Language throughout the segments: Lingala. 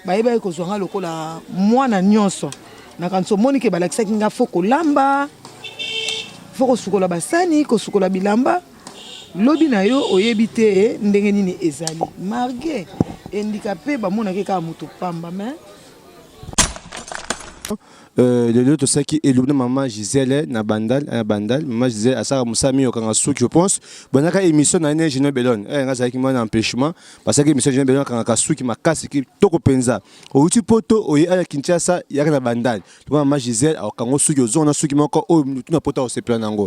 Baïba ko zonga lokola mwana nyonso na kanso moni ke balakisa kinga foko lamba foko sukola basani ko sukola bilamba lobi na yo oyebite ndenge nini ezali marge handicapé ba mona ke ka muto pamba mais le lieu de ça qui est le maman Gisèle na bandal maman Gisèle à ça musami au kangasu je pense bonaka émission na ingénieur Belon ngasa ki mona empêchement parce que émission ingénieur Belon kangasu ki makasi ki toko penza o uti poto o ya Kinshasa ya na bandal maman Gisèle au kangosu yo zona suki moko o na poto o se plan nango.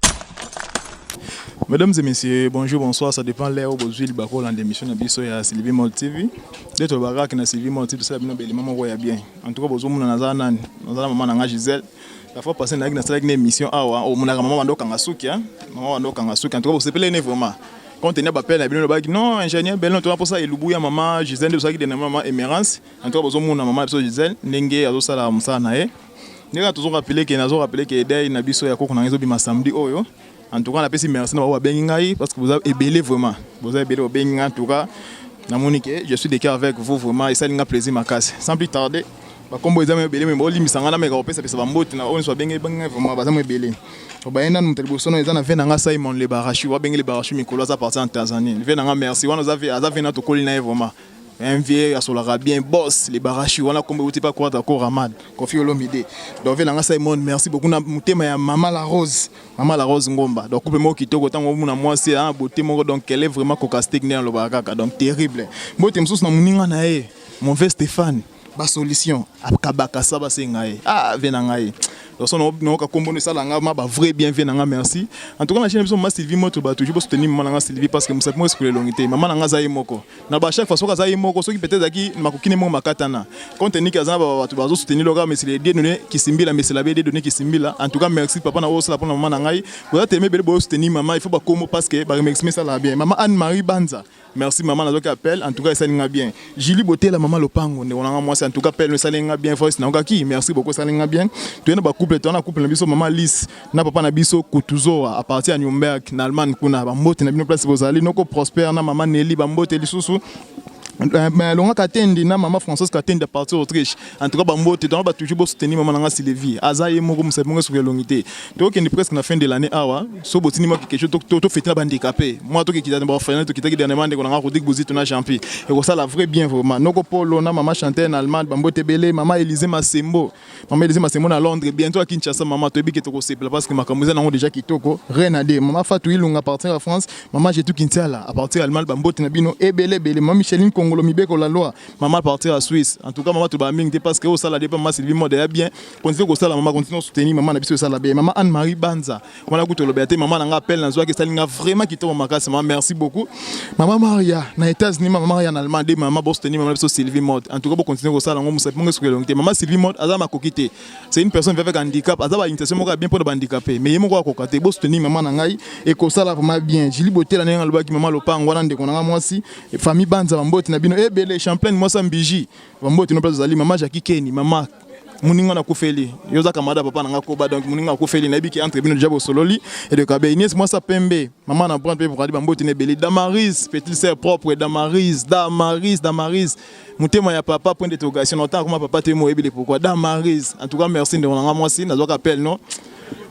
Mesdames et messieurs, bonjour, bonsoir, ça dépend l'heure où vous êtes en émission de Bisso et Sylvie Mol TV. D'être au barak na Sylvie Mol TV, c'est bien maman voya bien. En tout cas, vous avez na maman Gisèle. La fois passée, on a une émission au maman Wando Kangasuki, maman Wando Kangasuki. En tout cas, vous savez vraiment. Quand on a appelé la non, ingénieur Belon, tu as pour ça, il oublie maman Gisèle, de ça qui est maman Émérance. En tout cas, vous avez maman Gisèle, Nengue, à ça la Moussa Nae. Nous avons toujours rappelé que nous avons rappelé que Dei na Bisso ya Koko na Ngezo samedi oyo. En tout cas, on a fait merci à Bengaï parce que vous avez ébélé vraiment. Vous avez ébélé au Bengaï en tout cas. Je suis d'accord avec vous vraiment et ça a plaisir ma casse. Sans plus tarder, comme vous avez ébélé, mais bon, il ça va monter. On soit bien vraiment, vous avez ébélé. Au Bayana, nous avons besoin de faire un Simon les barrachu, ou bien les barrachu, mais Colosa parti en Tanzanie. Merci. On a fait notre colline vraiment. Un vieux à Solara bien boss les barachi on a comme vous pas quoi d'accord Ramad confié l'omide donc venanga Simon merci beaucoup na mutema ya maman la rose ngomba donc couple mo kitoko tango muna moi c'est un beauté mo donc elle est vraiment cocastique dans le baraka donc terrible moi t'aime sous na muninga na e mon frère Stéphane ba solution akabaka ça ba sengaye venanga e donc on a combo ça là ba vrai bien venanga merci en tout cas la chaîne ma Sylvie moto ba toujours soutenir maman Sylvie parce que moi c'est pour longité maman nanga zayi moko na ba chaque fois so zayi moko so qui peut-être aki makukine mo makatana quand on dit que za ba tu bazo soutenir le gars mais c'est les données qui simbila mais c'est la BD données qui simbila en tout cas merci papa na osa pour maman nanga vous avez aimé belle soutenir maman il faut pas comme parce que ba remercier ça là bien maman Anne-Marie Banza merci maman na zoka appel en tout cas ça linga bien Julie Beauté la maman Lopango ne on moi c'est en tout cas appel ça linga bien voice na ngaki merci beaucoup ça linga bien tu na ba couple na couple na biso maman Lise na papa na biso Kutuzo à partir à Nürnberg na Allemagne kuna ba mbote na bino place bozali noko Prosper na maman Nelly ba mbote lisusu mais longa katendi na maman Françoise katendi à partir d'Autriche en tout cas ba mbote donc ba toujours soutenir maman nanga Sylvie azaye moko msebonga sur longité donc on est presque na fin de l'année awa so botini mo quelque chose to fêter na handicapé moi to ki kita ba final to kita ki dernièrement de konanga Rodrigue Bozito na champion et ko ça la vrai bien vraiment noko Polo na maman chanter en allemand ba mbote belé maman Élisée Masembo na Londres bientôt à Kinshasa maman to bi ki to ko sepla parce que makamuza nango déjà kitoko Renade maman Fatou Ilunga partir à France maman j'ai tout Kinshasa à partir allemand ba mbote na bino e belé maman Micheline Congolo Mibeko la loi maman partir à Suisse en tout cas maman to ba mingi parce que au ça la dépend maman Sylvie Mode bien continue ko ça la maman continue soutenir maman na biso ça la bien maman Anne-Marie Banza on a goûté le béaté maman na appel na zoa que ça linga vraiment qui tombe makasi maman merci beaucoup maman Maria na États-Unis maman Maria en Allemagne maman bo soutenir maman biso Sylvie Mode en tout cas bo continuer ko ça la ngom ça ponga sur longité maman Sylvie Mode azama kokité c'est une personne avec handicap azaba intention mo bien pour handicapé mais yemo ko kokate bo soutenir maman na ngai et ko ça la vraiment bien Julie Beauté la nga loba ki maman Lopango wana ndeko na moi si famille Banza bambote na bino ebele Champlain moi Sambiji bambote no place zali maman Jackie Kenny maman muninga na kufeli yoza kamada papa nanga ko ba donc muninga kufeli na biki entre bino jabo sololi et de kabe Inès moi ça pembe maman na prendre pour aller bambote ne beli Damaris petite sœur propre Damaris mutema ya papa point d'interrogation autant comment papa te mo ebele pourquoi Damaris en tout cas merci de nanga moi si na zo appel non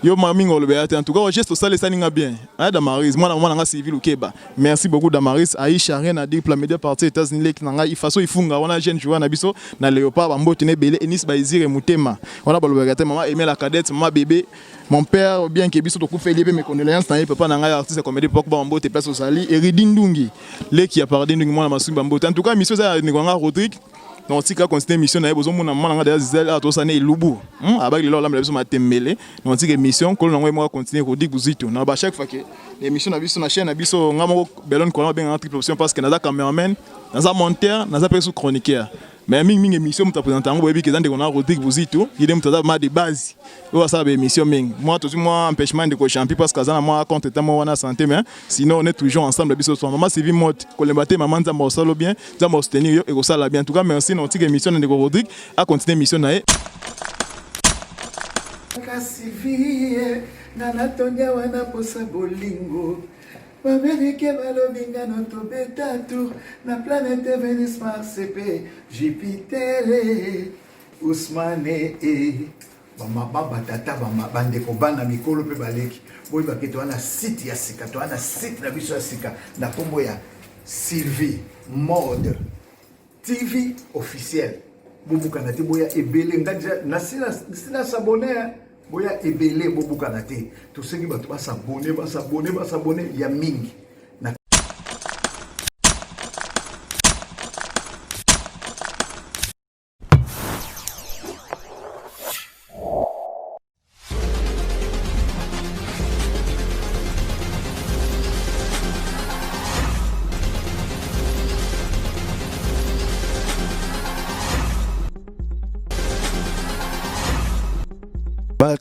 yo mami ngolobéate en tout cas geste ça les saninga bien Damaris moi nanga civil ukeba merci beaucoup Damaris Aïcha rien à dire pour la média partie États-Unis lek nanga ifaso ifunga on a jeune joueur na biso na Léopard bambote ne belé Enis Baizire mutema on a balobéate maman aimer la cadette maman bébé mon père bien que biso to kufeli mes condoléances na papa nanga artiste comédie pok bambote place au sali Eridindungi leki a parlé ndungi moi na masumbi bambote en tout cas mission ça nganga Rodrigue donc si ka considérer mission na besoin mona mona nga Gisèle a to sané lubu avec le là la besoin matembele donc si mission ko ngo moi continuer ko dig buzito na ba chaque fois que l'émission na biso na chaîne na biso ngamo belon ko na ben triple option parce que na za cameraman na za monteur na za presso chroniqueur mais mingi émission muta présenter ngo boyebi kezande kona Rodrigue Buzito il est muta ma de base o ça ba émission mingi moi tout moi empêchement de ko champion parce que ça moi contre temps moi na santé mais sinon on est toujours ensemble biso so maman Sylvie Mot ko le bater maman nzamba osalo bien nzamba soutenir et ko sala bien en tout cas merci non tika émission de Rodrigue a continuer émission na e Sylvie nana tonya wana posa bolingo Bamerike balobinga noto betatu na planète Vénus Mars et Jupiter Ousmane bama baba tata bama bande ko bana mikolo pe baleki boy baketo wana site ya sika to wana site na biso ya sika na kombo ya Sylvie Mode TV officiel bobuka na te boya ebele ngaja na sina s'abonner boya ebele bobuka te to sengi bato ba s'abonner ya mingi na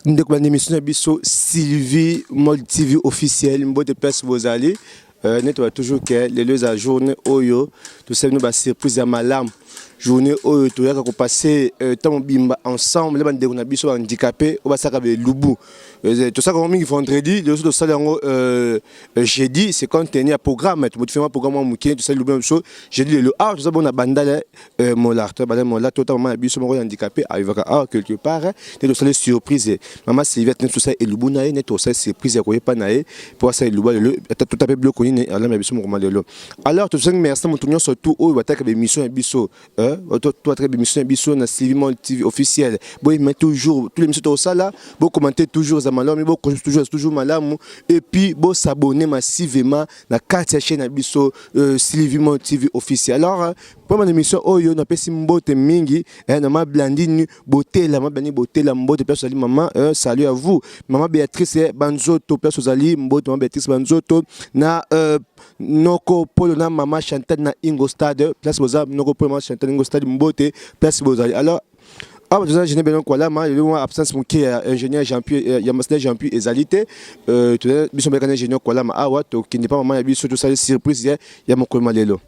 ndeko ba émission na biso Sylvie Mode TV officiel mbote place vous allez net va toujours que les deux à journée oyo tout ça nous ba surprise ya malam journée oyo to yaka ko passer temps bimba ensemble les bande na biso handicapé o ba saka be lubu tout ça comme vendredi le jour de ça jeudi c'est contenu à programme tu fais un programme en mouké tout ça lubu même chose jeudi le tout ça bon na bandale molar to bandale molar tout maman biso mo handicapé arrive quelque part tout ça les surprise maman Sylvie tout ça et lubu na net tout ça surprise ko pas na pour ça lubu le tout à fait bloqué ni alors biso mo malo alors tout ça merci mon tournon surtout o ba ta ka émission biso toi très émission biso na Sylvie Mode TV officiel bon il met toujours tous les émissions ça là bon commenter toujours za malamu bon toujours malamu et puis bon s'abonner massivement na carte chaîne biso Sylvie Mode TV officiel alors pour mon émission oyo na pesi mbote mingi na ma Blandine beauté la ma bani beauté la mbote personne maman salut à vous maman Béatrice Banzoto personne ali mbote maman Béatrice Banzoto na noko polo na maman Chantal na Ingo Stade place boza noko polo maman Chantal Ingo Stade mbote place boza alors je n'ai pas quoi là mais il y a absence mon qui ingénieur Jean-Pierre il y a master Jean-Pierre Ezalité tu sais biso mécanicien ingénieur quoi là mais ah ouais qui n'est pas maman ya biso tout ça surprise il y a mon colma lelo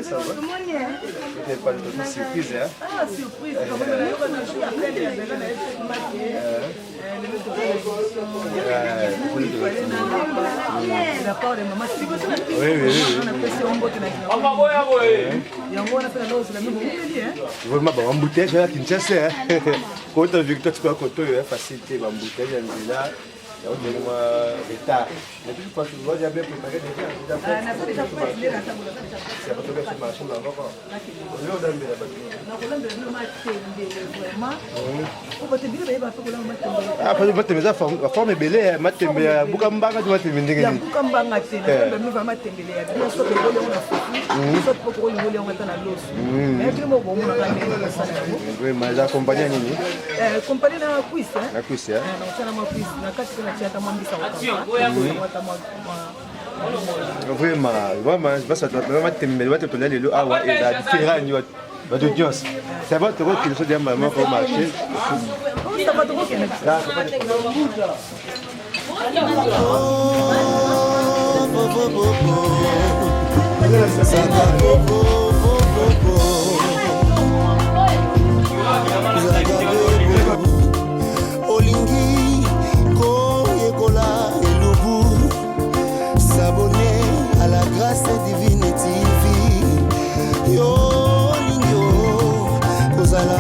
Ça va? C'était pas une surprise, hein? Ah, surprise! Il y a un retard. Mais puis, quand tu vois, j'ai bien préparé déjà. C'est pas tout à fait marché, mais encore. Ah, parce que tu as la forme est belle, tu as Boukambanga, tu as Boukambanga, tu oui, mais la compagnie est nini? Compagnie na quiz, la quiz, hein? Vraiment, vraiment, ça doit vraiment te mettre tout le temps à et la différence d'audience. Ça va te voir qu'il se dit maman au marché. Ça va te voir qu'il Olingi koyekola elubu s'abonner à la grâce divine TV yo olingi kozala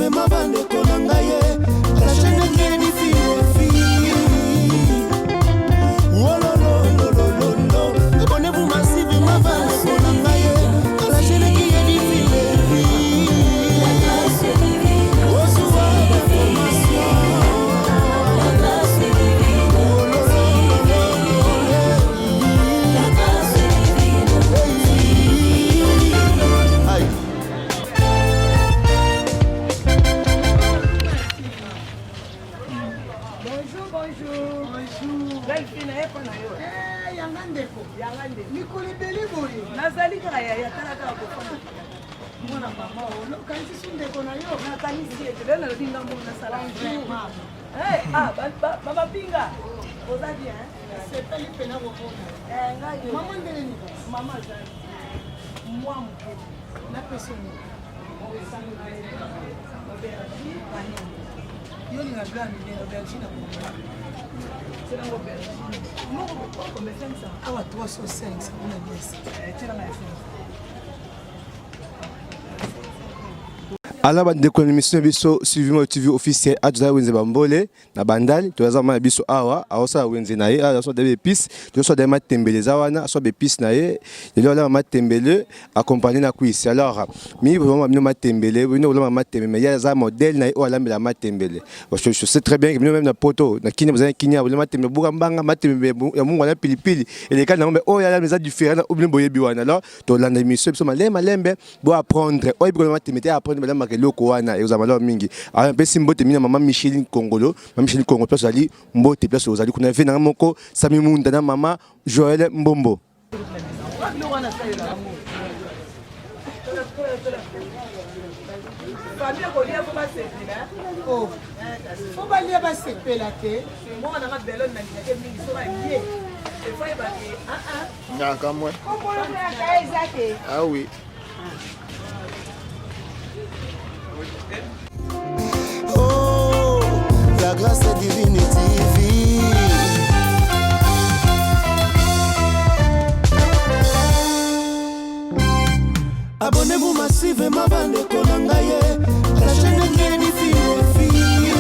massive mabandeko na ngai la chaîne qui édifie les filles. Oh lo lo lo lo lo lo. Abonnez-vous massive mabandeko na ngai la chaîne qui édifie les filles. Oh soir d'information. nazali kaka yaya tala kaka kofana mwana mama okanisi sundeko na yo nakanisi ete lelo nalobi ngambo nasala babapinga oza bien sepeli pena kokona mama ndeleni mama azali mwa moke napesoni yo linga bla minene aubergine tirango aubergine moko combien 500 awa 305 on a bien ça tiranga ya 500. ala bandeko na émission biso suivez-moi TV officiel adza wenze bambole na bandali toza ma biso awa aosa wenze na ye awa so de épices to so de matembele za wana so be épices na ye lelo la matembele accompagné na cuisse alors mi vraiment bino matembele bino la matembele mais ya za modèle na ye o la matembele je sais très bien que même na poto na kini bozana kini ya matembele buka mbanga matembele ya mungu na pilipili et les cas na o ya la mais différent ou bien boyebi wana alors to la émission biso malembe bo apprendre o bi ko matembele apprendre loko wana et uzamala mingi a pesi mbote mina mama Micheline Congolo mama Micheline Congolo place ali mbote place ozali kuna ve na moko Sami Munda na mama Joël Mbombo faut pas lire ba sepela te moi on a belon na ngake mingi so ba lié et faut ba Nyaka moi. Ah oui. Oh, la grâce divine TV. Abonnez-vous massive ma bande konangaye. La chaîne qui édifie les filles.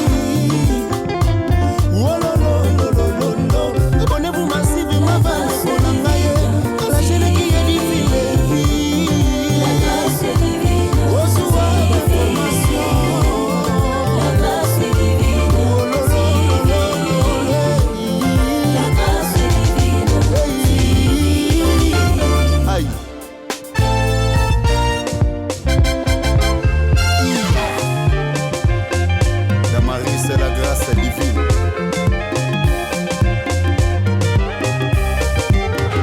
Oh lo lo lo lo lo lo. Abonnez-vous massive ma bande konangaye. La chaîne qui édifie les filles. Oh soir d'information. C'est la grâce divine.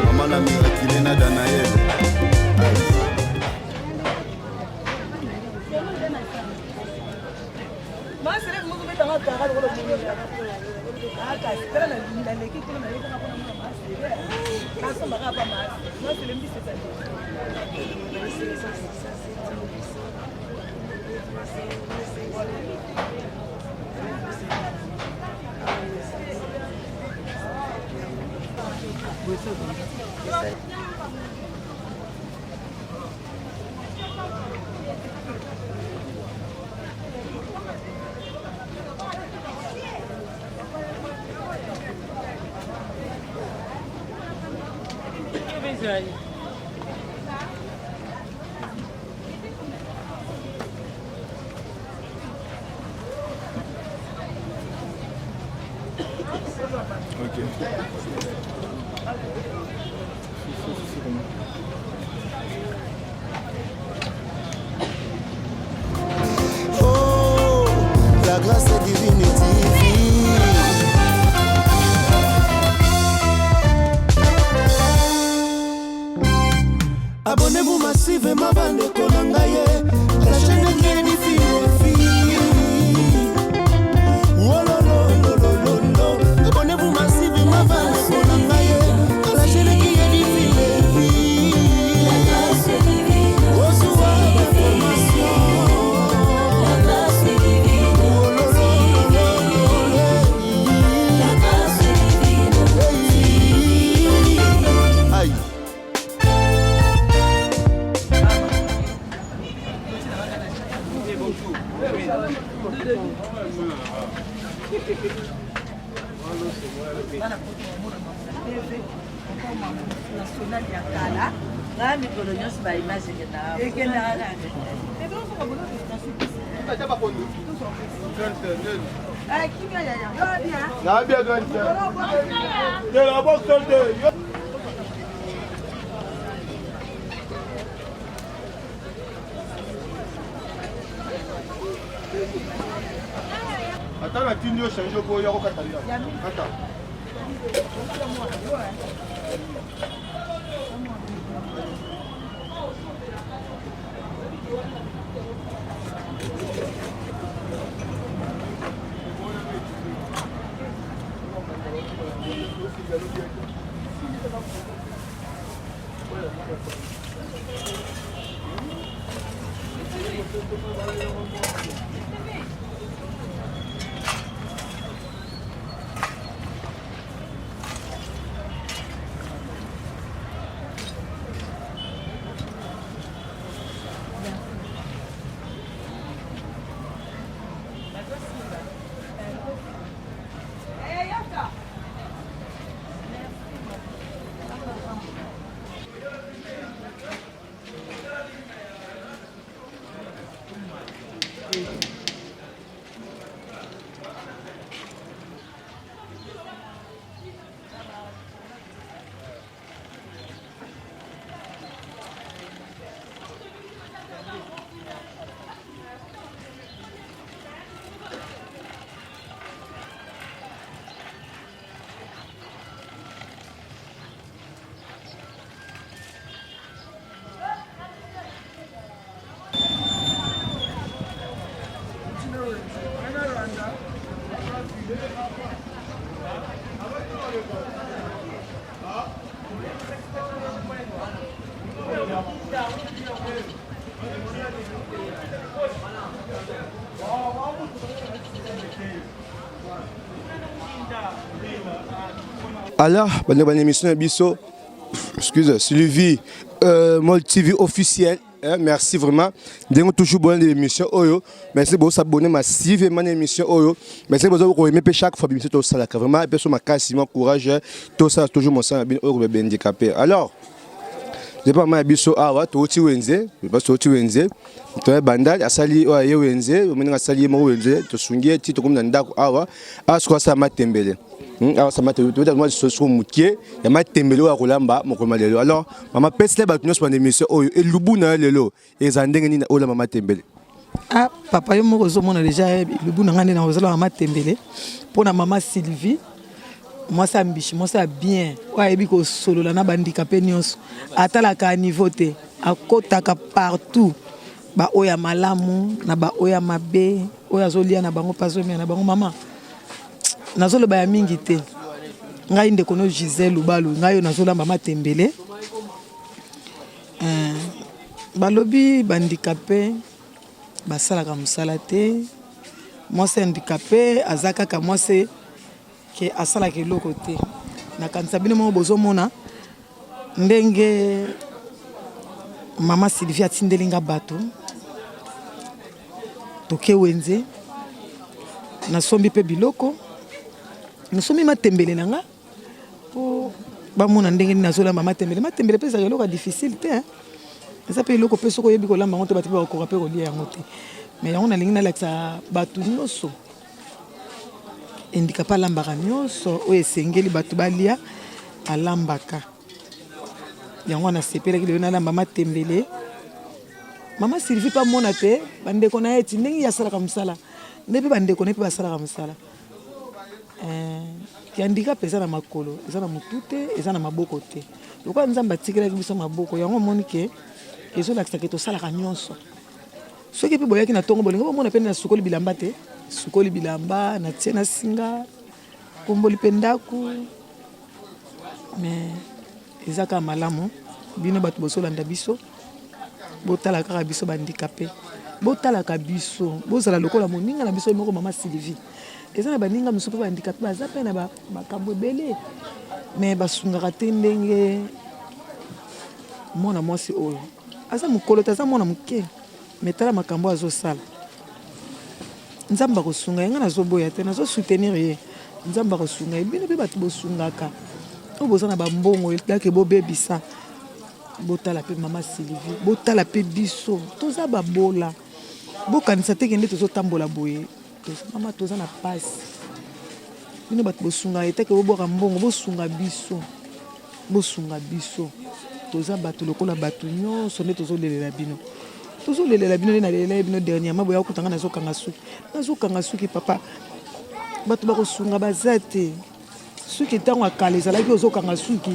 Maman la miraculina Danaël. Oh, la grâce divine divine. Abonnez-vous massive ma bande konangaye. La chaîne qui édifie les filles. Oh lo lo lo lo lo lo. Abonnez-vous massive ma bande konangaye. La chaîne qui édifie les filles. Oh soir d'information. Oh lo lo lo lo lo. Aïe. bana poto bamona mamona tv encore mamona national ya kala ngaa mikolo nyonso baimage ekendaka Attends, la tune change au bout, il y a encore Attends. Alors, bonne émission de Bisso, excusez, Sylvie, Mol TV officiel. Merci vraiment. Nous toujours bonne émission Oyo. Merci beaucoup s'abonner massivement à l'émission Oyo. Merci beaucoup aimer chaque fois l'émission tout ça là vraiment personne m'a quasiment courage tout ça toujours mon sang bien handicapé. Alors je pas ma biso awa to ti wenze, parce to ti wenze. To bandal asali o ye wenze, o mena asali mo wenze to sungie ti to komna ndako awa asko sa matembele. Alors ça m'a été tout moi je suis moutier ya matembele wa kolamba mokoma lelo. Alors mama pesle ba tunyos pande émission Oyo et lubu na lelo ezandenge ni na ola mama tembele. Ah papa yo moko zo mona déjà lubu na ngane na ozala mama tembele pona mama Sylvie. Moi ça mbichi, moi ça bien. Wa ebi ko solo la na bandicapé nyonso. Atala ka niveau te, akotaka partout. Ba oya malamu na ba oya mabe, oya zolia na bango pazomia na bango mama. Nazolo ba ya mingi te. Ngai ndeko no Gisèle Lubalu, ngai nazola mama tembele. Balobi bandicapé basala ka musala te. Moi c'est handicapé, azaka ka moi c'est que asala ke loko te na kanisa bino mo bozomona ndenge mama Sylvia tindelinga bato toke wenze na sombi pe biloko na sombi matembele nanga po ba mona ndenge ni nazola mama matembele pe za loko difficile te hein ça pe loko pe soko yebi ko lamba ngote batiba ko rapper ko lia yango te mais yango na lingi na laksa bato nyonso handicapé alambaka nyonso oyo esengeli bato balia alambaka yango na sepelaki lelo nalamba matembele mama Sylvie pa mona te bandeko na ye ti ndenge asalaka mosala nde mpe bandeko na ye mpe basalaka mosala handicapé eza na makolo eza na motu te eza na maboko te lokola nzambe atikelaki biso maboko yango omoni ke ezolakisaka tosalaka nyonso soki mpe boyaki na ntongo bolingo bomona mpe na sukoli bilamba te sukoli bilamba na tie na singa komboli mpe ndako mais eza kaka malamu bino bato bozolanda biso botala kaka biso bandicapé botalaka biso bozala lokola moninga na biso moko mama Sylvie eza na baninga mosusu mpe bandicapé baza mpe na makambo ebele mais basungaka te ndenge mwana mwasi oyo aza mokolo te aza mwana moke mais tala makambo azosala nzamba kosunga yenga nazoboya te nazosoutenir ye nzambe akosunga ebino mpe bato bosungaka oyo boza na bambongo etake bobebisa botala mpe mama Sylvie botala mpe biso toza babola bokanisa teke nde tozotambola boye mama toza na pasi bino bato bosunga etake boboka mbongo bosunga biso toza bato lokola bato nyonso nde tozolelela bino nde nalela bino dernièrement boya okutanga nazokanga suki papa bato bakosunga baza te suki ntango akala ezalaki ozokanga suki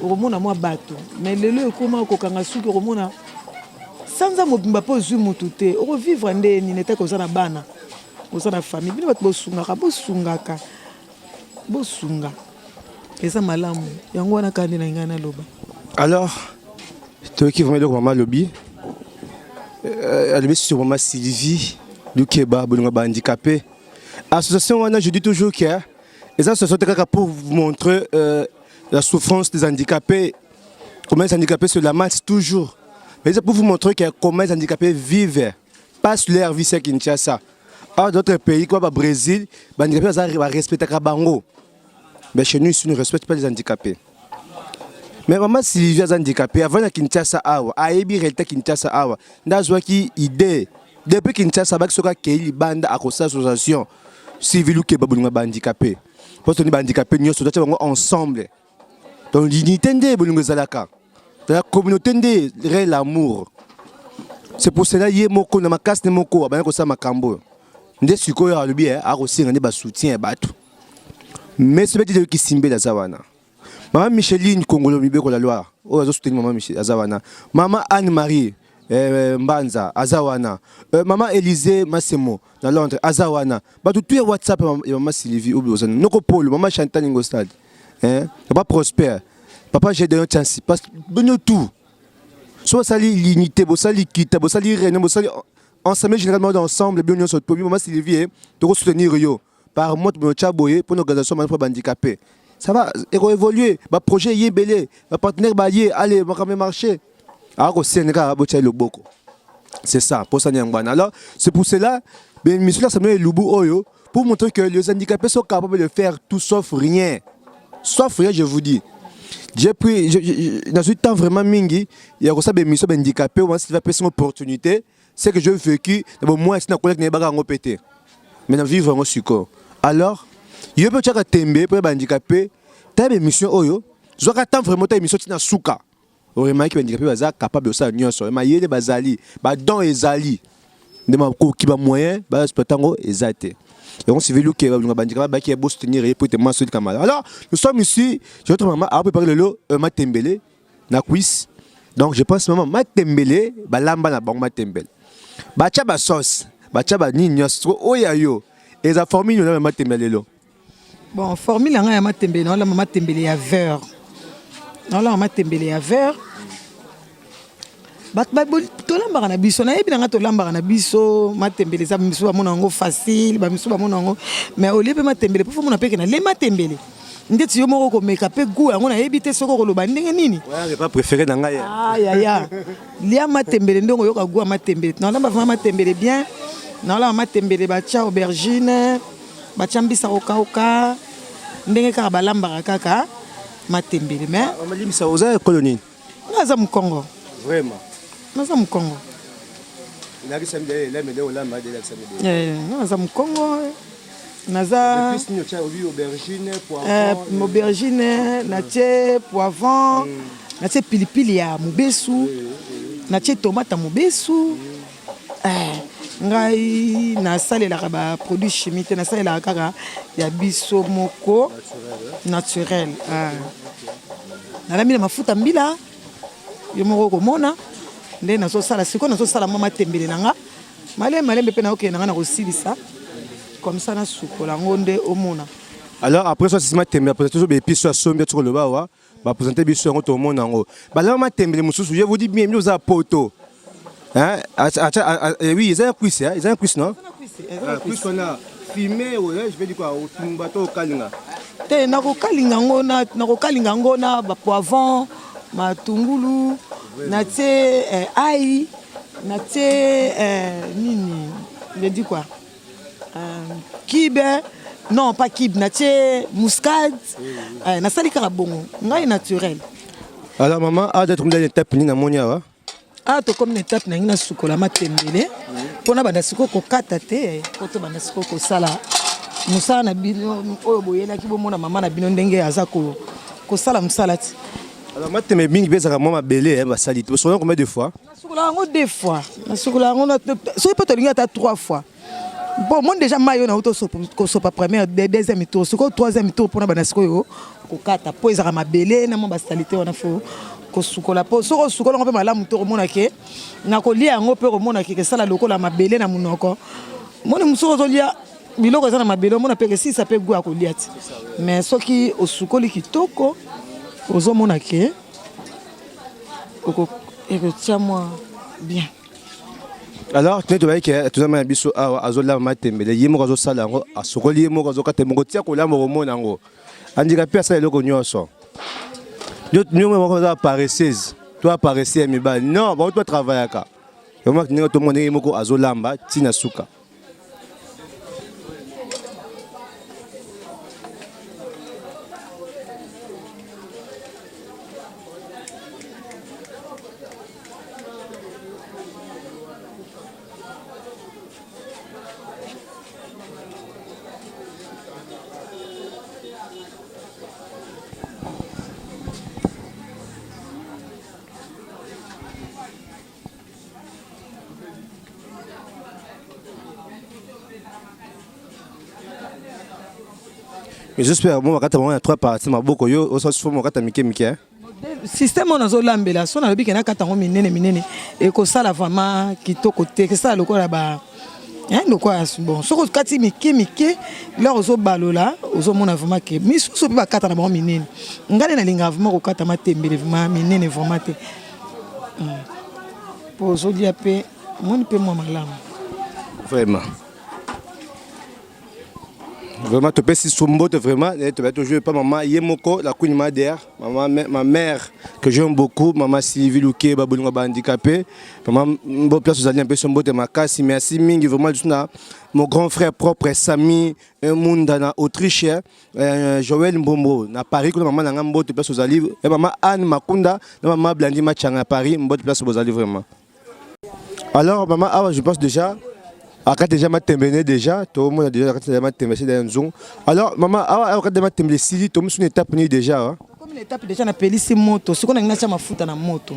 okomona mwa bato mais lelo ekoma okokanga suki okomona sanza mobimba mpo ozwi mutu te okovivre nde nini etake oza na bana oza na famille bino bato bosunga eza malamu yango wana kaka nde na ngai naloba. Alors toyoki vraiment eloko mama alobi alobi sur mama Sylvie Lukeba bolingo bahandicapé association wana je dis toujours que les associations sont pour vous montrer la souffrance des handicapés, comment les handicapés se lamentent toujours. Mais c'est pour vous montrer comment les handicapés vivent, passent leur vie à Kinshasa. Dans d'autres pays comme le Brésil, les handicapés respectent les bango. Mais chez nous, ici, nous ne respectons pas les handicapés. Mais maman Sylvie est handicapée, avant la Kinshasa, aïe, réalité Kinshasa, n'a qui idée. Depuis Kinshasa, il y a une bande à cause de l'association. Sylvie Lukeba bolinga ba handicapé parce que ni ba handicapé nyonso doit être ensemble dans l'unité ndé bolinga zalaka dans la communauté ndé réel l'amour. C'est pour cela yé moko na makasi ne moko ba ko sa makambo ndé sikoyo alobi a kosinga ne ba soutien bato mais c'est petit qui simbe la zawana maman Micheline Kongolo Mibeko la Loire o azo soutenir maman Micheline Azawana maman Anne-Marie Mbanza Azawana maman Élysée Massemo dans Londres Azawana bato tout WhatsApp maman Sylvie Obozana noko Paul maman Chantal Ingostad papa Prosper papa j'ai donné chance parce que tout soit sali l'unité bo sali kita bo sali reine bo sali ensemble généralement ensemble bien sur pour maman Sylvie to soutenir yo par moi to chaboye pour l'organisation pour handicapés ça va évoluer ba projet yebelé ba partenaire ba yé allez va quand même marcher. C'est ça, pour ça. Alors, c'est pour cela, pour montrer que les handicapés sont capables de faire tout sauf rien. Sauf rien, je vous dis. J'ai pris, dans ce temps vraiment mingi, il y a des missions handicapés, on va passer une opportunité. C'est que je veux vécu, moi, c'est un collègue qui n'est pas pété. Mais dans vivre en sucre. Alors, il y a des tembe pour les handicapés, tu as des missions, je vais attendre vraiment des missions qui sont souka. Vraiment qui handicapé baza capable de ça nyonso ma yele bazali ba don ezali ndema ko ki ba moyen ba spetango ezate et on civil qui ba bandika ba qui est beau soutenir et pour te mentionner kamala. Alors nous sommes ici j'ai votre maman a préparé le matembele na quiz donc je pense maman matembele ba lamba na bango matembele ba cha ba sauce ba cha ba nini nyonso oya yo eza formule na matembele lo bon formule nga ya matembele na la matembele ya vert. Non là on m'a tembelé à verre. Bat tolamba na biso na yebi nga tolamba na biso matembele za biso ba mona ngo facile ba biso ba mona ngo mais au lieu pe matembele pour mona pe na le matembele ndeti yo moko ko make up goût yango na yebi te soko ko loba ndenge nini ouais pas préféré na nga ya ya lia matembele ndongo yo ka goût matembele non là ba vraiment matembele bien non là matembele ba cha aubergine ba chambisa oka ndenge ka balamba kaka matembele mais on m'a dit ça aux colonie naza mkongo vraiment naza mkongo na kisamde la mede wala ma de la kisamde naza mkongo naza plus ni cha aubergine poivron aubergine na tie poivron na tie pilipili ya mubesu na tie tomate mubesu ngai na salela ba produit chimique na salela kaka ya biso moko naturel nalambi na mafuta mbila yo moko komona nde nazosala sikoyo nazosala mama tembele nanga malembe mpe naokende nanga na kosilisa comme ça na sukola ngo nde omona. Alors après ça c'est ma tembele après toujours be piso sombe tu le ba ba présenter biso ngo to omona ngo ba la mama tembele mususu je vous dis bien nous a poto hein oui ils ont un quiz non quiz on a filmé je vais dire quoi au bateau kalinga te nakokalinga ngo na ba poivron matungulu na tie ail na tie nini je dis quoi kibe Non, pas kib, natie muscade. Na sali karabongo. Ngai naturel. Alors maman, a d'être une étape ni na monia wa. Ah, to comme une étape na ngina sukola matembele. Pona banda suko ko kata te, poto banda suko ko sala. Musala na bino oyo boyela ki bomona mama na bino ndenge azako ko sala musalati. Alors matembele mingi bezaka mama belé ba sali. Tu sais combien de fois? Sukola ngo 2 fois. Sukola ngo so peut linga ta 3 fois. Bon, moi déjà mayo na auto sopa première deuxième tour, soko troisième tour pour na banda suko ko kata po ezaka mabele na mo ba salité wana fo. Ko sukola po soko sukola ngo pe malamu to mona ke na ko lia ngo pe ko mona ke sala lokola mabele na munoko moni musoko zo lia biloko za na mabele mona pe ke si ça peut goût ko lia ti mais soki osukoli kitoko ozo mona ke ko tia moi bien. Alors tu vois que tu as biso azola matembele yemo ko zo sala ngo asukoli yemo ko zo katembo tia ko la mo mona ngo andika pe sala loko nyoso. Nous sommes paresseuse. Toi, paresseuse, mais non, on doit travailler. Tout le monde est à Zolamba, Tina Souka. Mais j'espère bon quand on a 3 parties ma boko yo au sens mon kata mike mike. Système on azo lambela so na lobi ke na kata ngo minene et ko sala vraiment kitoko te que ça lokola ba hein lokola bon so ko kati mike là ozo balola ozo mona vraiment ke miso so ba kata na ba minene ngale na linga vraiment ko kata matembele vraiment minene vraiment te pour ozo dia pe mon pe moi malamu Vraiment. Vraiment, tu peux si sombote vraiment, tu vas toujours pas maman Yemoko, la queen madère, ma mère que j'aime beaucoup, maman Sylvie Louké, babulunga ba handicapé, maman bon place vous allez un peu sombote ma casse, merci mingi vraiment mon grand frère propre Samy Munda na Autriche, Joël Mbombo na Paris que maman na mbote place vous allez et maman Anne Makunda, maman Blandi Machanga à Paris, mbote place vous allez vraiment. Alors maman, je pense déjà quand déjà ma tembene déjà tout le monde a déjà quand ma tembene dans une zone alors maman quand déjà ma tembene si tout le monde est tapé déjà comme une étape déjà na pelisi moto siko na ngina mafuta na moto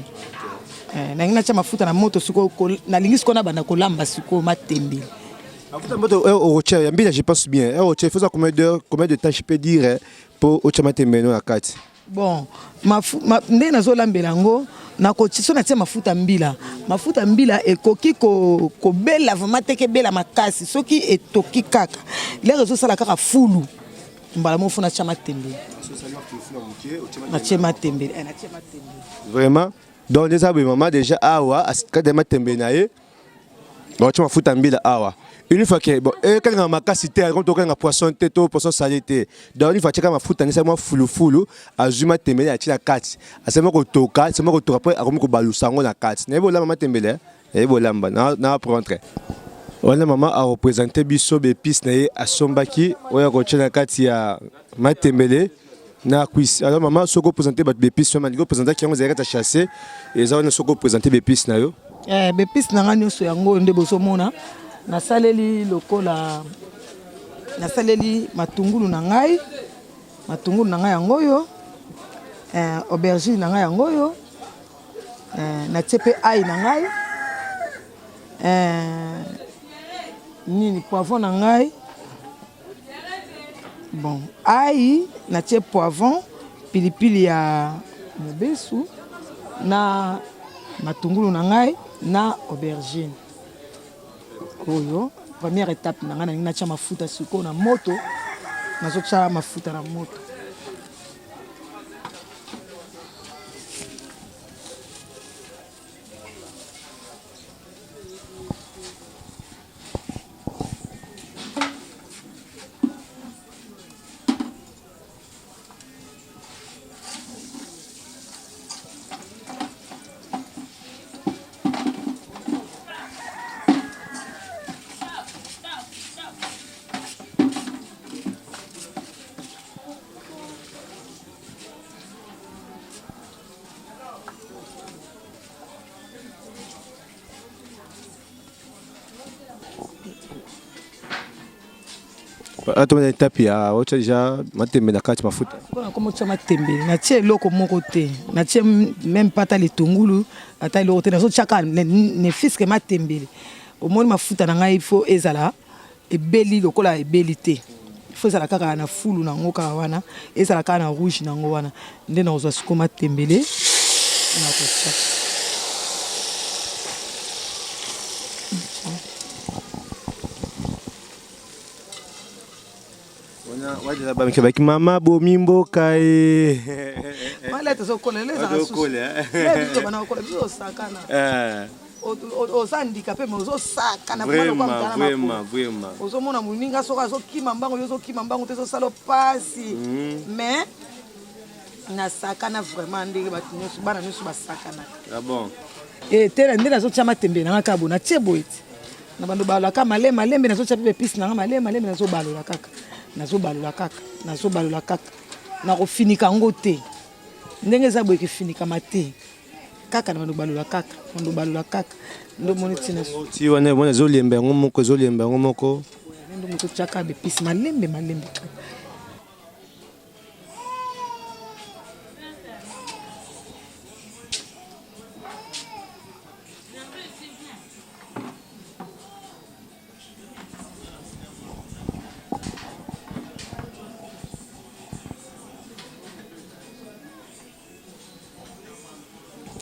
na ngina mafuta na moto siko na lingi siko na banda kolamba siko matembele mafuta moto au rocher yambila je pense bien au rocher faut combien de temps je peux dire pour au chama tembene na kati bon nde nazo lambela ngo na ko tiso na tia mafuta mbila ekoki ko bela vraiment te ke bela makasi soki etoki kaka les réseaux sala kaka fulu mbala mo funa tia matembele na tia matembele vraiment donc les abos maman déjà awa quand de matembele na ye bon tia mafuta mbila awa une fois que bon quand on a makasi te quand on a poisson te to poisson salé te donc une fois que ma futa ni seulement fulu azuma tembele a tia kati asema ko toka sema ko toka après akomi ko balusa ngo na kati na bola mama tembele e bolamba na prendre on maman a représenté biso be piste na ye asombaki oya ko tia kati ya matembele na quiz alors maman soko présenter ba be piste maman ko présenter ki ngo zeka chasser et ça on soko présenter be piste na yo be piste na ngani so yango nde boso mona nasaleli lokola nasaleli matungulu na ngai yango yo aubergine na ngai yango yo na tiepe ai na ngai nini poivron na ngai bon ai na tie poivron pilipili ya mobesu na matungulu na ngai na aubergine oyo première étape na ngana nina cha mafuta siko na moto nazo cha mafuta na moto Attends, on a tapé à autre déjà, matembe na kati mafuta. Mpona komo tia matembele natie eloko moko te natie même pata litungulu ata eloko te nazotiaka ne fiske matembele omoni mafuta na ngai ifo ezala ebeli lokola ebeli te ifo ezala kaka na fulu nango kaka wana ezala kaka na rouge nango wana nde nakozwa siko matembele nakotia Wajela ba mkebaki mama bomi mboka e. Mala tozokola leza tozokola. Biso bana kola biso sakana. Ozandika pe mozosakana vraiment. Ozomona muninga soka azokima mbango yozokima mbango te sosala pasi. Mais na sakana vraiment ndenge batu nyonso bana nyonso basakana. Ah bon. Et tela ndela zotia matembe na kabo na tie boiti. Na bando balaka malema lembe na zotia pe piste na malema na zo balola kaka. Nazobalola kaka na kofinika ngo te ndenge eza boye kifinika mate kaka na balola kaka ndo moni tina ti wana mona zolemba ngo moko ndo moto chaka be pis malembe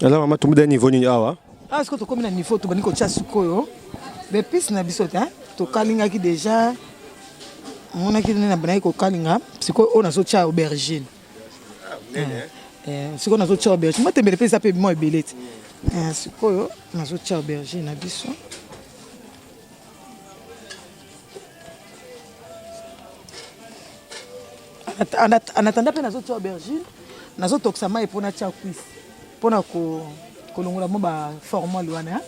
alors maman tombe niveau ni awa ah ce que to comme na niveau to bani ko tia sikoyo be pis na biso te to kalinga ki déjà mona ki na bana ko kalinga sikoyo ona so tia aubergine sikoyo na so tia aubergine matembele pesa pe mo ebelete sikoyo na so tia aubergine na biso en attendant pe na so tia aubergine na so toksa mai pona tia cuisse pona kolongola mo ba formal wana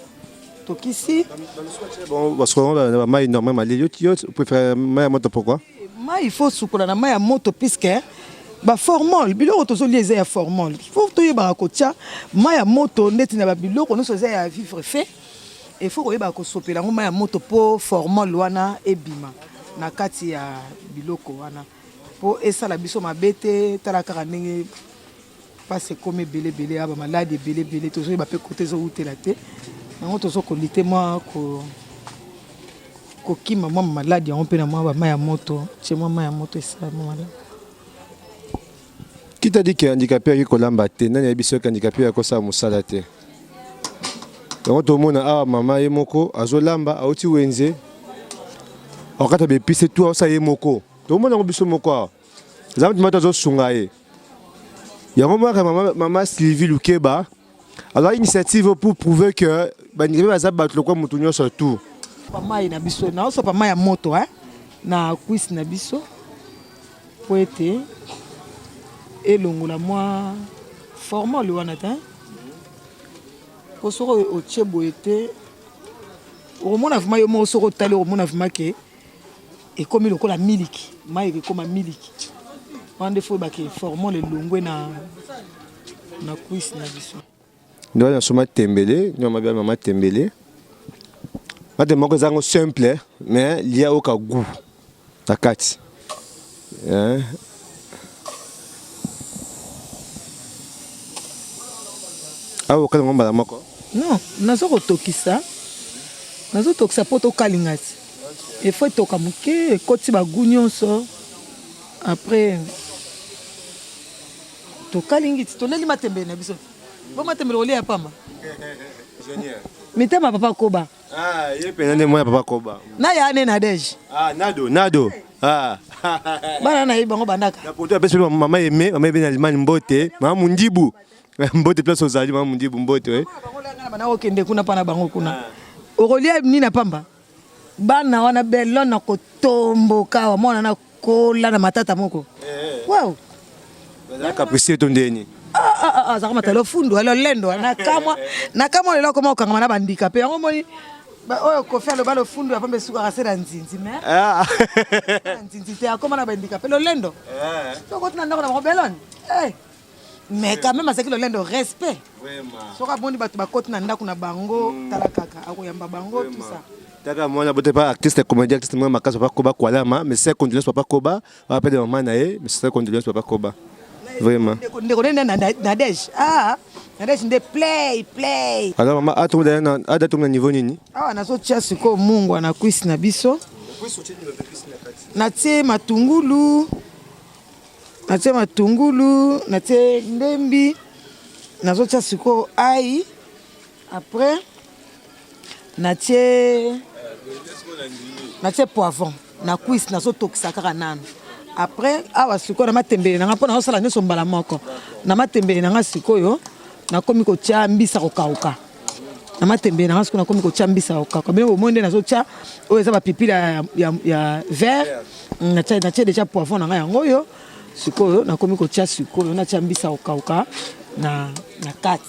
tokisi bon parce que mai normalement les autres préfère mai moto pourquoi mai il faut sukola na mai moto puisque ba formal biloko to lié ya formal faut to yeba ko tia mai moto ndeti na ba biloko no so ya vivre fait il faut ko yeba ko sopela ngo mai moto po formal wana ebima na kati ya biloko wana po esala biso mabete tala kaka ndenge parce comme belé aba malade belé toujours ba pe côté zo utela te nango tozo ko lité moi ko kima moi malade on pe na moi ba maya moto chez moi maya moto ça malade qui t'a dit que handicapé qui kolamba te nani ya biso handicapé ko sa musala te donc to mona ah mama ye moko azolamba auti wenze okata be pise tout ça ye moko to mona ko biso moko zamu mato zo sungaye yango maman Sylvie Lukeba alors initiative pour prouver que bandike baza bato lokwa mutu nyonso tout pamai na biso na oso pamai ya moto na cuisse na biso po ete elongola mwa formal wana ta po soko otie boye te omona vraiment yo mo soko tali omona vraiment ke ekomi lokola miliki mai ekoma miliki wande fo ba ke formal elongwe na cuisse na biso ndo na soma tembele nyoma bia mama tembele ate moko zango simple mais lia oka goût takati awo kala ngomba la moko non nazo tokisa po to kalingati il faut toka muke koti ba goût nyonso après to kalingi to leli matembele na biso bo matembele oli ya pamba génial mitema papa koba ye penane moi papa koba na ya ne na deje nado bana na ibango bandaka na poto apesi mama eme na Allemagne mbote mama mundibu mbote place ozali mama mundibu mbote bana okende kuna pana bango kuna okolia ni na pamba bana wana belon na kotomboka wa mona na kola na matata moko wow la capricité tondeni zaka matalo fundo alo lendo na kamwa lelo koma okanga na bandika pe yango moni oyo ko faire le balo fundo apambe suka kasera nzinzi mais nzinzi te akoma na bandika pe lo lendo to kotuna ndako na belon mais quand même azaki lolendo respect soka bondi bato bakoti na ndako na bango tala kaka akoyamba bango tout ça Taka mwana bote pas artiste comédien artiste moi makasa pas koba kwalama mais c'est condoléance papa koba après de maman nae mais c'est condoléance papa koba vraiment ndeko nenda na dej na dej nde play alors maman atu na niveau nini nazo tia siko mungu na kwisi na biso natie matungulu natie ndembi nazo tia siko ai après natie poivron na cuisse nazo tokisa kaka nano après awa sikoyo na matembele nanga mpo nazosala nyonso mbala moko na matembele nanga sikoyo nakomi kotia mbisa kokauka na matembele nanga sikoyo nakomi kotia mbisa kokauka bino bomoi nde nazotia oyo eza bapipila ya vert natie deja poivron nanga yango oyo sikoyo nakomi kotia sikoyo natia mbisa kokauka na kati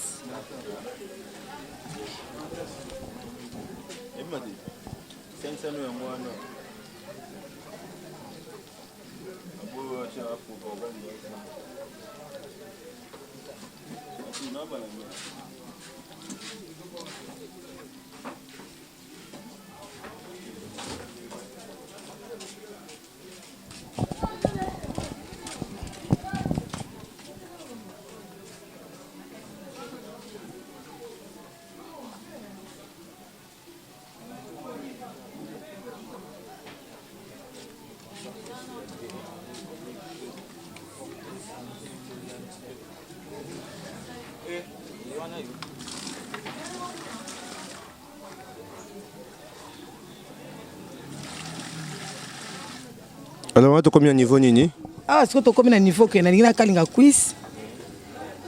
alors tu combien niveau nini est-ce que tu combien niveau que nalingi na kalinga quiz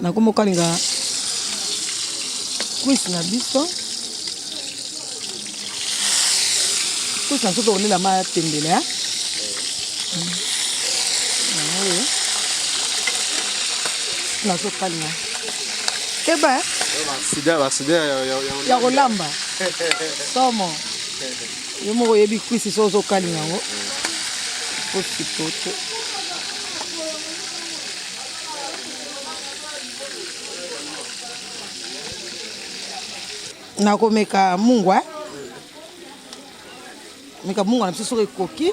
na komo kalinga quiz na biso quiz na soto olela ma tembele na so kalinga keba sida ya kolamba somo yo moko yebi quiz so kalinga ngo Poto. Nakomeka mungwa na biso soki ekoki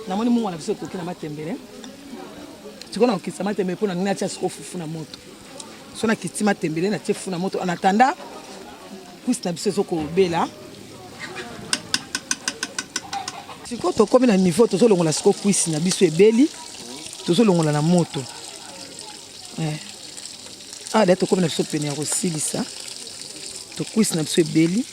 namoni mungu na biso ekoki na matembele sikoyo nakokitisa matembele mpo na nini atia sikoyo fufu na moto so nakiti matembele natie fufu na moto anatanda kwisi na biso ezokobela sikoyo tokomi na niveau tozolongola sikoyo kwisi na biso ebeli tozolongola na moto da tokomi na biso pene ya kosilisa tokwisi na biso ebeli.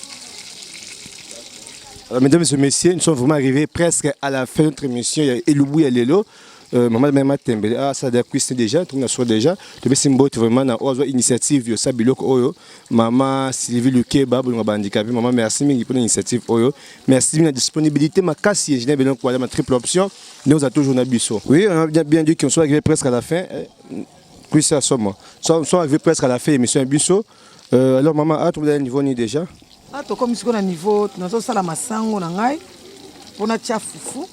Mesdames et messieurs, nous sommes vraiment arrivés presque à la fin de notre émission. Il y a Elubu, il y a Lelo. Maman Mema Tembele, ça a cuisine déjà, tout le monde déjà. Tu veux symbole vraiment dans l'initiative de Sabilok Oyo. Maman Sylvie Lukeba, pour nous handicapé. Maman, merci pour l'initiative Oyo. Merci pour la disponibilité. Ma casse, je n'ai pas de ma triple option. Nous avons toujours un biseau. Oui, on a bien dit qu'on soit arrivé presque à la fin. Cuisine à somme. Nous sommes arrivés presque à la fin de l'émission Biseau. Alors, maman, tu as un niveau ni déjà? Tokomi siko na niveau nazosala masango na ngai mpona tia fufu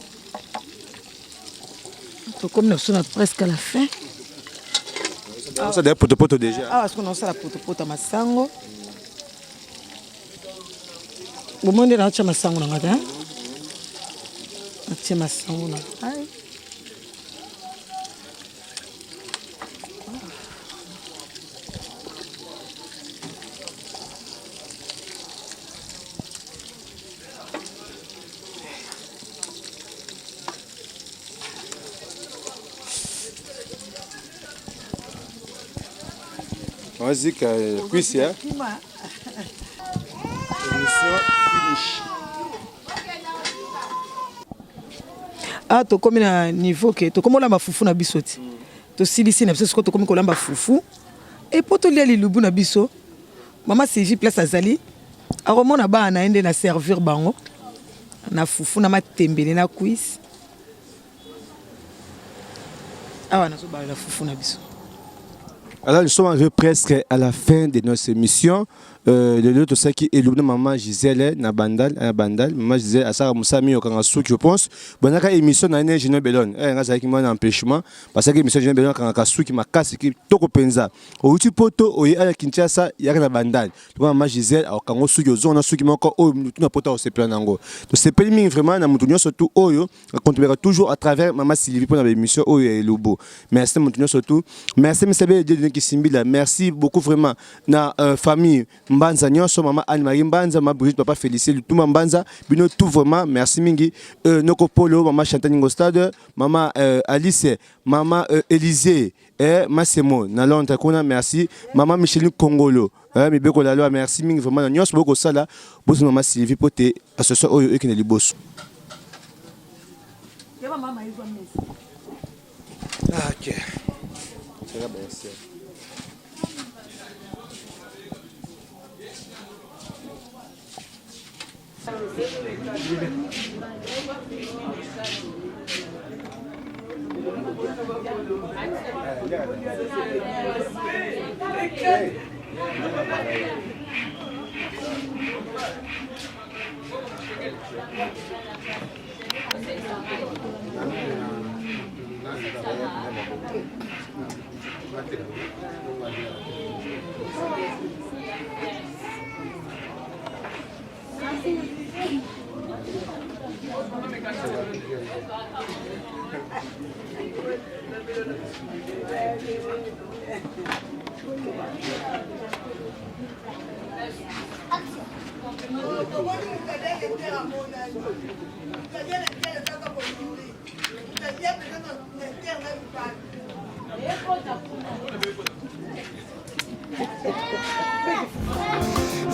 tokomi na biso na presque à la fin ça d'ailleurs potopoto déjà awa siko nazosala potopoto masango bomoi nde naotia masango na ngai natie masango na ngai Vas-y, cuisse, hein? Tokomi na niveau ke tokomi olamba fufu na biso ti tosilisi na biso sikoyo tokomi kolamba fufu epo tolia lilubu na biso mama Sylvie place azali akomona bana na ye nde na servir bango na fufu na matembele na cuisse awa nazobalela fufu na biso Alors, nous sommes arrivés presque à la fin de notre émission. Le lieu, tout ça qui est le maman Gisèle na bandal, maman Gisèle à Sarah Moussami au Kangasou, je pense. Bon, la émission n'a pas été bellon. Ça qui m'a un empêchement parce que l'émission n'a bellon Kangasou qui m'a cassé qui toko penza. Au tu poto au ya Kinshasa ya na bandal. Maman Gisèle au Kangasou yo zone qui m'a encore au na pota au seplanango. Donc c'est pas vraiment na mutunyo surtout oyo contribuera toujours à travers maman Sylvie pour l'émission oyo et Lobo. Merci mutunyo surtout. Merci monsieur Dieu qui simbila. Merci beaucoup vraiment na famille Mbanza nyonso mama Anne-Marie Mbanza ma Brigitte papa Félicité tout Mbanza bino tout vraiment merci mingi Noko Polo mama Chantal Ningo Stade mama Alice mama Élisée Massimo na Londres kuna merci mama Micheline Kongolo mibeko la loi merci mingi vraiment nyonso boko sala boso mama Sylvie pote association oyo ekene liboso yaba mama izo mesi OK c'est bien merci.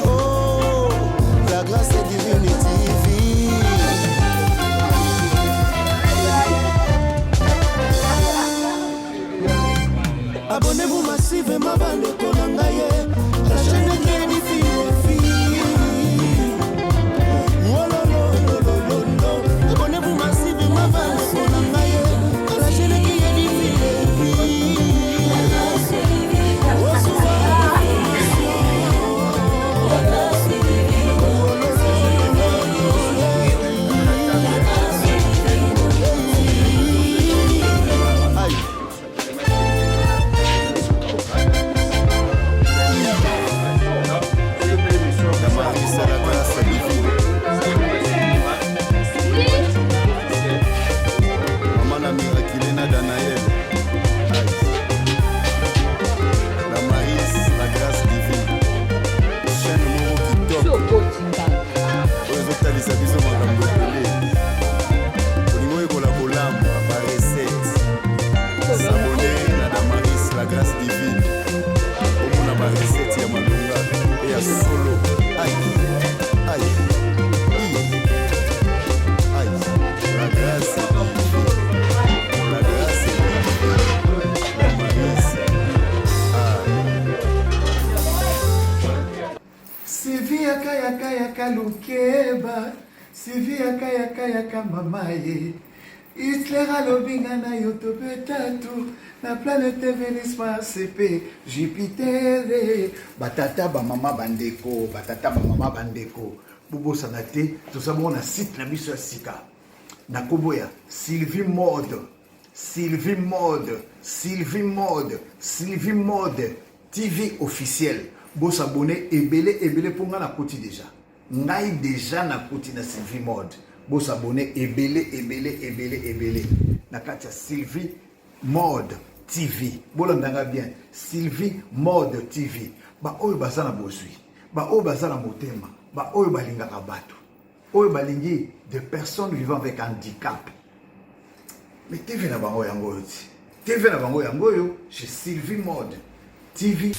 Oh, la grâce est divine TV. Abonnez-vous massivement à l'école la chaîne qui est difficile. Abonnez-vous massivement à l'école la chaîne qui est difficile. Lukeba Sylvia kaya mamaye Hitler alobinga na yotope tatu na planète Vénus CP Jupiter batata ba mama bandeko bubo sanate tout ça bon na site na biso ya sika na koboya Sylvie Mode TV officiel bo s'abonner ebele pour nga na koti déjà ngai déjà na koti na Sylvie Mode bo s'abonner ebele na kati ya Sylvie Mode TV bolondanga bien Sylvie Mode TV ba oyo bazana bozwi ba oyo bazana motema ba oyo balingaka bato oyo balingi des personnes vivant avec handicap mais TV na bango yango yo TV na bango yango yo chez Sylvie Mode TV